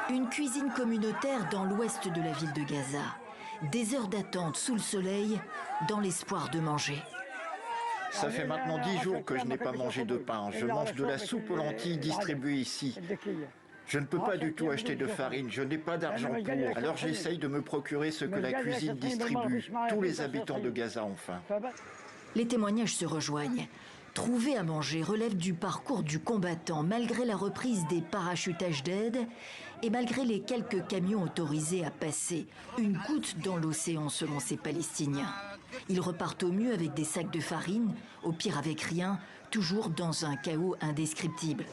Une cuisine communautaire dans l'ouest de la ville de Gaza. Des heures d'attente sous le soleil, dans l'espoir de manger. Ça fait maintenant 10 jours que je n'ai pas mangé de pain. Je mange de la soupe aux lentilles distribuée ici. Je ne peux pas du tout acheter de farine, je n'ai pas d'argent pour. Alors j'essaye de me procurer ce que la cuisine distribue. Tous les habitants de Gaza ont faim. Les témoignages se rejoignent. Trouver à manger relève du parcours du combattant malgré la reprise des parachutages d'aide et malgré les quelques camions autorisés à passer. Une goutte dans l'océan selon ces Palestiniens. Ils repartent au mieux avec des sacs de farine, au pire avec rien, toujours dans un chaos indescriptible.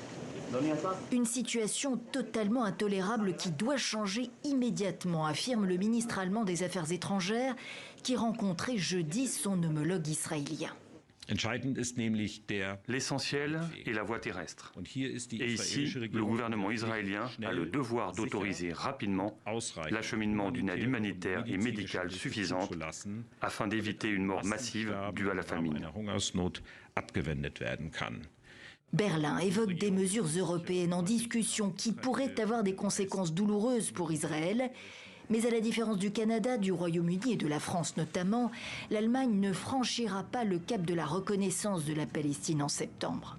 Une situation totalement intolérable qui doit changer immédiatement, affirme le ministre allemand des Affaires étrangères qui rencontrait jeudi son homologue israélien. L'essentiel est la voie terrestre. Et ici, le gouvernement israélien a le devoir d'autoriser rapidement l'acheminement d'une aide humanitaire et médicale suffisante afin d'éviter une mort massive due à la famine. Berlin évoque des mesures européennes en discussion qui pourraient avoir des conséquences douloureuses pour Israël. Mais à la différence du Canada, du Royaume-Uni et de la France notamment, l'Allemagne ne franchira pas le cap de la reconnaissance de la Palestine en septembre.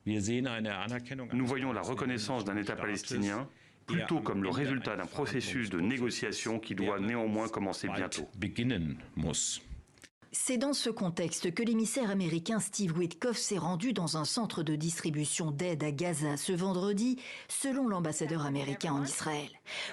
Nous voyons la reconnaissance d'un État palestinien plutôt comme le résultat d'un processus de négociation qui doit néanmoins commencer bientôt. C'est dans ce contexte que l'émissaire américain Steve Witkoff s'est rendu dans un centre de distribution d'aide à Gaza ce vendredi, selon l'ambassadeur américain en Israël.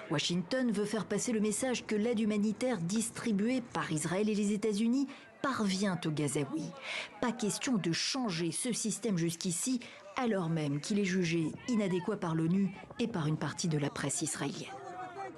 Washington veut faire passer le message que l'aide humanitaire distribuée par Israël et les États-Unis parvient aux Gazaouis. Pas question de changer ce système jusqu'ici, alors même qu'il est jugé inadéquat par l'ONU et par une partie de la presse israélienne.